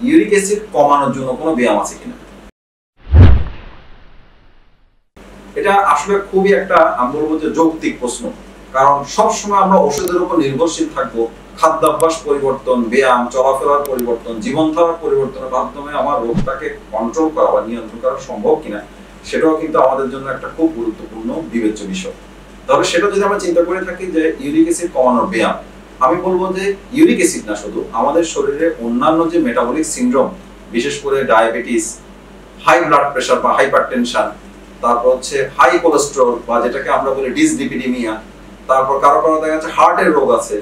Uric acid কমানোর জন্য কোনো ব্যায়াম আছে কিনা। এটা আসলে খুবই একটা আমি বলবো যে যৌক্তিক প্রশ্ন, কারণ সবসময় আমরা ওষুধের উপর নির্ভরশীল থাকবো। খাদ্যাভ্যাস পরিবর্তন, ব্যায়াম, চলাফেরার পরিবর্তন, জীবনধারার পরিবর্তনের মাধ্যমে আমার রোগটাকে কন্ট্রোল করা বা নিয়ন্ত্রণ করা সম্ভব কিনা, সেটাও কিন্তু আমাদের জন্য একটা খুব গুরুত্বপূর্ণ বিবেচ্য বিষয়। তবে সেটা যদি আমরা চিন্তা করে থাকি যে ইউরিক অ্যাসিড কমানোর ব্যায়াম, আমি বলবো যে ইউরিক অ্যাসিড না, শুধু আমাদের শরীরে অন্যান্য যে মেটাবলিক সিনড্রোম, বিশেষ করে ডায়াবেটিস, হাই ব্লাড প্রেশার বা হাইপারটেনশন, তারপর হচ্ছে হাই কোলেস্টেরল বা যেটাকে আমরা বলি ডিসলিপিডিমিয়া, তারপর কারো কারো দেখা যাচ্ছে হার্টের রোগ আছে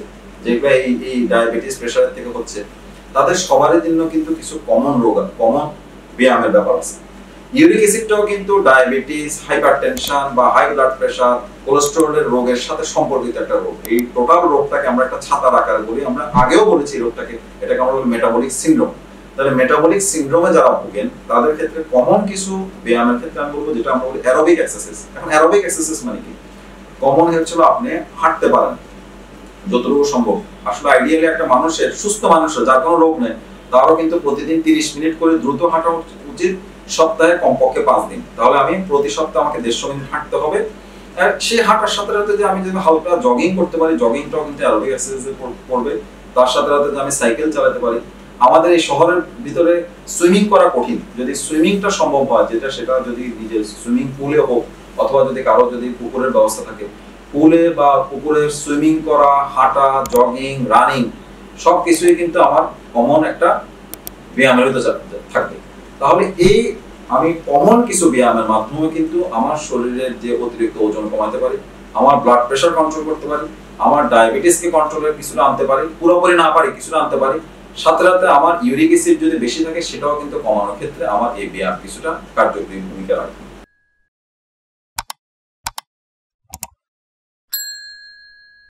যেগুলো এই ডায়াবেটিস প্রেশারের থেকে হচ্ছে, তাদের সবারই জন্য কিন্তু কিছু কমন রোগ, কমন ব্যায়ামের ব্যাপার আছে। ইউরিক অ্যাসিডটাও কিন্তু ডায়াবেটিস, হাইপারটেনশন বা হাই ব্লাড প্রেশার, কোলেস্টেরলের রোগের সাথে সম্পর্কিত একটা রোগ। এই টোটাল রোগটাকে আমরা একটা ছাতার আকারে বলি, আমরা আগেও বলেছি রোগটাকে, এটাকে আমরা বলি মেটাবলিক সিনড্রোম। তাহলে মেটাবলিক সিনড্রোমে যারা ভোগেন তাদের ক্ষেত্রে কমন কিছু ব্যায়ামের ক্ষেত্রে আমি বলবো যেটা আমরা বলি অ্যারোবিক এক্সারসাইজ। এখন অ্যারোবিক এক্সারসাইজ মানে কি? কমন হচ্ছিল আপনি হাঁটতে পারেন যতটুকু সম্ভব। আসলে আইডিয়ালি একটা মানুষের, সুস্থ মানুষের যার কোনো রোগ নেই, তারও কিন্তু প্রতিদিন 30 মিনিট করে দ্রুত হাঁটা উচিত, সপ্তাহে কমপক্ষে 5 দিন। তাহলে আমি প্রতি সপ্তাহে আমাকে 150 মিনিট হাঁটতে হবে। আর সেই হাঁটার সাথে সাথে যে আমি যদি হালকা জগিং করতে পারি, জগিংটাও কিন্তু অ্যারোবিক এক্সারসাইজে পড়বে। তার সাথে সাথে যে আমি সাইকেল চালাতে পারি। আমাদের এই শহরের ভিতরে সুইমিং করা কঠিন, যদি সুইমিংটা সম্ভব হয়, যেটা সেটা যদি নিজের সুইমিং পুলে হোক, অথবা যদি কারো যদি পুকুরের ব্যবস্থা থাকে, পুলে বা পুকুরে সুইমিং করা, হাঁটা, জগিং, রানিং সবকিছুই কিন্তু আমার কমন একটা ব্যায়ামের ভিতরে থাকবে। তাহলে এই আমি কমন কিছু ব্যায়ামের মাধ্যমে কিন্তু আমার শরীরের যে অতিরিক্ত ওজন কমাতে পারি, আমার ব্লাড প্রেশার কন্ট্রোল করতে পারি, আমার ডায়াবেটিসকে কন্ট্রোলের কিছুটা আনতে পারি, পুরোপুরি না পারি কিছুটা আনতে পারি, সাথে সাথে আমার ইউরিক অ্যাসিড যদি বেশি থাকে সেটাও কিন্তু কমানোর ক্ষেত্রে আমার এই ব্যায়াম কিছুটা কার্যকরী ভূমিকা রাখে।